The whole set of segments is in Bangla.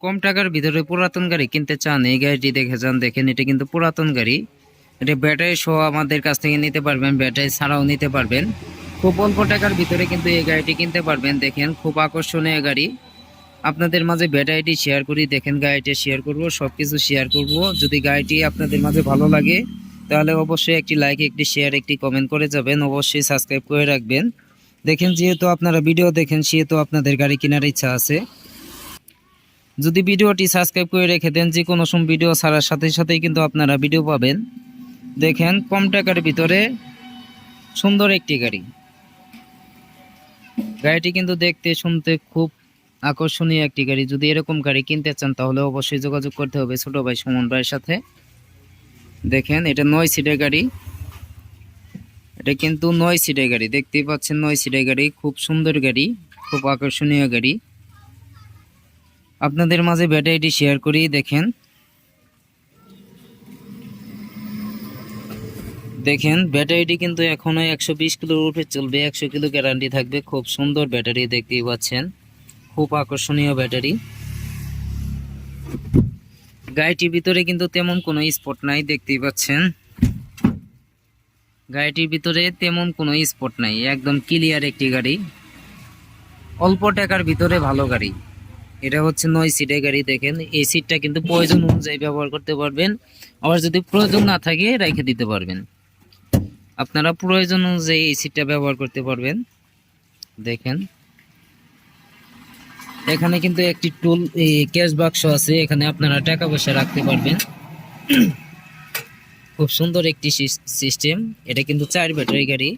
কম টাকার ভিতরে পুরাতন গাড়ি কিনতে চান, এই গাড়িটি দেখে যান। দেখেন, এটা কিন্তু পুরাতন গাড়ি। এটা ব্যাটারি সহ আমাদের কাছ থেকে নিতে পারবেন, ব্যাটারি ছাড়াও নিতে পারবেন। খুব অল্প টাকার ভিতরে কিন্তু এই গাড়িটি কিনতে পারবেন। দেখেন, খুব আকর্ষণীয় গাড়ি। আপনাদের মাঝে ব্যাটারিটি শেয়ার করি। দেখেন, গাড়িটি শেয়ার করব, সবকিছু শেয়ার করব। যদি গাড়িটি আপনাদের মাঝে ভালো লাগে তাহলে অবশ্যই একটি লাইক, একটি শেয়ার, একটি কমেন্ট করে যাবেন। অবশ্যই সাবস্ক্রাইব করে রাখবেন। দেখেন, যেহেতু আপনারা ভিডিও দেখেন সেহেতু আপনাদের গাড়ি কেনার ইচ্ছা আছে। যদি ভিডিওটি সাবস্ক্রাইব করে রেখে দেন, যে কোনো সময় ভিডিও ছাড়ার সাথে সাথেই কিন্তু আপনারা ভিডিও পাবেন। দেখেন, কম টাকার ভিতরে সুন্দর একটি গাড়ি। গাড়িটি কিন্তু দেখতে শুনতে খুব আকর্ষণীয় একটি গাড়ি। যদি এরকম গাড়ি কিনতে চান তাহলে অবশ্যই যোগাযোগ করতে হবে ছোট ভাই সুমন ভাইয়ের সাথে। দেখেন, এটা 9 সিটের গাড়ি। এটা কিন্তু 9 সিটের গাড়ি, দেখতেই পাচ্ছেন 9 সিটের গাড়ি। খুব সুন্দর গাড়ি, খুব আকর্ষণীয় গাড়ি। আপনাদের মাঝে ব্যাটারিটি শেয়ার করি। দেখেন, ব্যাটারিটি কিন্তু এখনো 120 কিলোর উপরে চলবে, 100 কিলো গ্যারান্টি থাকবে। খুব সুন্দর ব্যাটারি, দেখতেই পাচ্ছেন, খুব আকর্ষণীয় ব্যাটারি। গাড়িটির ভিতরে কিন্তু তেমন কোনো স্পট নাই, দেখতেই পাচ্ছেন। গাড়িটির ভিতরে তেমন কোনো স্পট নাই, একদম ক্লিয়ার একটি গাড়ি। অল্প টাকার ভিতরে ভালো গাড়ি। এটা হচ্ছে 9 সিটের গাড়ি। দেখেন, এই সিটটা কিন্তু প্রয়োজন অনুযায়ী ব্যবহার করতে পারবেন। আবার যদি প্রয়োজন না থাকে রেখে দিতে পারবেন। আপনারা প্রয়োজন অনুযায়ী এই সিটটা ব্যবহার করতে পারবেন। দেখেন, এখানে কিন্তু একটি টুল ক্যাশ বাক্স আছে, এখানে আপনারা টাকা পয়সা রাখতে পারবেন। খুব সুন্দর একটি সিস্টেম। এটা কিন্তু 4 ব্যাটারি গাড়ি,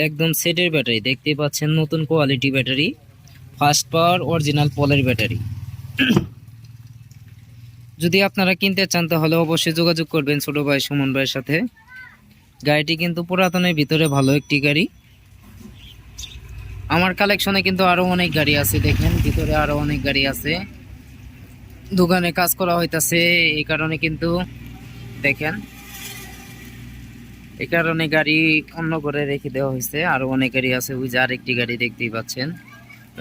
একদম সেটের ব্যাটারি। দেখতেই পাচ্ছেন, নতুন কোয়ালিটি ব্যাটারি, ফাস্ট পাওয়ার অরিজিনাল পলের ব্যাটারি। যদি আপনারা কিনতে চান তাহলে অবশ্যই যোগাযোগ করবেন ছোট ভাই সুমন ভাইয়ের সাথে। গাড়িটি কিন্তু পুরাতনের ভিতরে ভালো একটি গাড়ি। আমার কালেকশনে কিন্তু আরো অনেক গাড়ি আছে। দেখেন, ভিতরে আরো অনেক গাড়ি আছে। দোকানে কাজ করা হইতাছে, এই কারণে কিন্তু দেখেন, এই কারণে গাড়ি অন্য করে রেখে দেওয়া হয়েছে। আরো অনেক গাড়ি আছে, ওই যে আরেকটি গাড়ি দেখতেই পাচ্ছেন।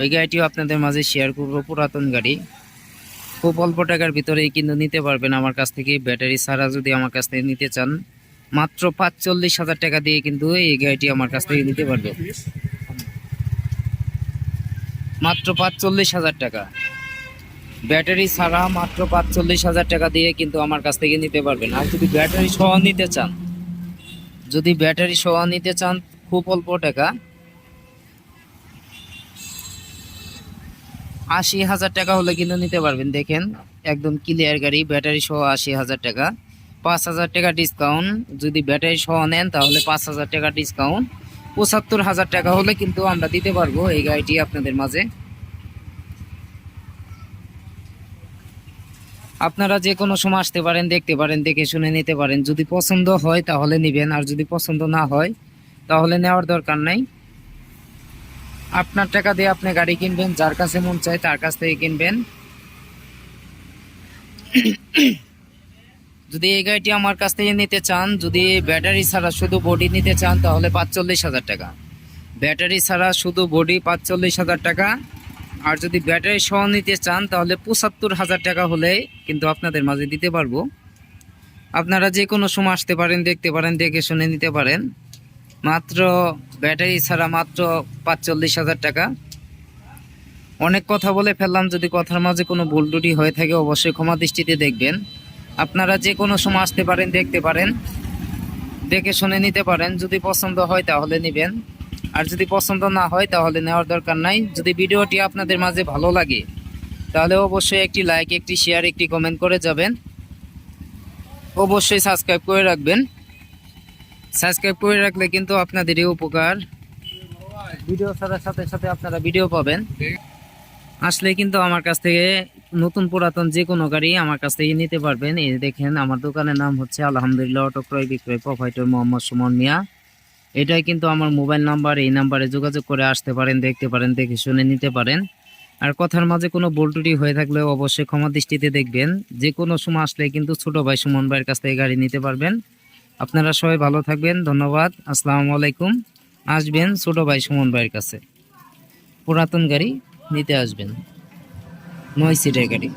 ওই গাড়িটিও আপনাদের মাঝে শেয়ার করবো, পুরাতন গাড়ি। খুব অল্প টাকার ভিতরেই কিন্তু নিতে পারবেন আমার কাছ থেকে। ব্যাটারি ছাড়া যদি আমার কাছ থেকে নিতে চান, মাত্র 45,000 টাকা দিয়ে কিন্তু এই গাড়িটি আমার কাছ থেকে নিতে পারবে। মাত্র 45,000 টাকা ব্যাটারি ছাড়া, মাত্র 45,000 টাকা দিয়ে কিন্তু আমার কাছ থেকে নিতে পারবেন। আর যদি ব্যাটারি সহ নিতে চান, খুব অল্প টাকা, 80,000 টাকা হলে কিন্তু নিতে পারবেন। দেখেন, একদম ক্লিয়ার গাড়ি, ব্যাটারি সহ 80,000 টাকা। 5,000 টাকা ডিসকাউন্ট। যদি ব্যাটারি সহ নেন তাহলে 5,000 টাকা ডিসকাউন্ট। 75,000 টাকা হলে কিন্তু আমরা দিতে পারবো এই গাড়িটি আপনাদের মাঝে। আপনারা যে কোনো সময় আসতে পারেন, দেখতে পারেন, দেখে শুনে নিতে পারেন। যদি পছন্দ হয় তাহলে নেবেন, আর যদি পছন্দ না হয় তাহলে নেওয়ার দরকার নাই। আপনার টাকা দিয়ে আপনি গাড়ি কিনবেন, যার কাছে মন চায় তার কাছ থেকে কিনবেন। যদি এই গাড়িটি আমার কাছ থেকে নিতে চান, যদি ব্যাটারি ছাড়া শুধু বডি নিতে চান তাহলে 45,000 টাকা। ব্যাটারি ছাড়া শুধু বডি 45,000 টাকা। আর যদি ব্যাটারি সহ নিতে চান তাহলে 75,000 টাকা হলে কিন্তু আপনাদের মাঝে দিতে পারবো। আপনারা যে কোনো সময় আসতে পারেন, দেখতে পারেন, দেখে শুনে নিতে পারেন। মাত্র ব্যাটারি ছাড়া মাত্র 45,000 টাকা। অনেক কথা বলে ফেললাম, যদি কথার মাঝে কোনো ভুল ত্রুটি হয়ে থাকে অবশ্যই ক্ষমা দৃষ্টিতে দেখবেন। আপনারা যে কোনো সময় আসতে পারেন, দেখতে পারেন, দেখে শুনে নিতে পারেন। যদি পছন্দ হয় তাহলে নেবেন, আর যদি পছন্দ না হয় তাহলে নেওয়ার দরকার নাই। যদি ভিডিওটি আপনাদের মাঝে ভালো লাগে তাহলে অবশ্যই একটি লাইক, একটি শেয়ার, একটি কমেন্ট করে যাবেন। অবশ্যই সাবস্ক্রাইব করে রাখবেন। সাবস্ক্রাইব করে রাখলে কিন্তু আপনাদেরই উপকার। ভিডিও ছাড়ার সাথে সাথে আপনারা ভিডিও পাবেন। আসলে কিন্তু আমার কাছ থেকে নতুন পুরাতন যে কোনো গাড়ি আমার কাছ থেকে নিতে পারবেন। এই দেখেন, আমার দোকানের নাম হচ্ছে আলহামদুলিল্লাহ অটো ক্রয় বিক্রয় প্রোপাইটর মোহাম্মদ সুমন মিয়া। এটাই কিন্তু আমার মোবাইল নাম্বার। এই নাম্বারে যোগাযোগ করে আসতে পারেন, দেখতে পারেন, দেখে শুনে নিতে পারেন। আর কথার মাঝে কোনো ভুল ত্রুটি হয়ে থাকলে অবশ্যই ক্ষমা দৃষ্টিতে দেখবেন। যে কোনো সময় আসলে কিন্তু ছোট ভাই সুমন ভাইয়ের কাছ থেকে গাড়ি নিতে পারবেন। আপনারা সবাই ভালো থাকবেন, ধন্যবাদ, আসসালামু আলাইকুম। আসবেন ছোট ভাই সুমন ভাইয়ের কাছে, পুরাতন গাড়ি নিতে আসবেন, 9 সিটের গাড়ি।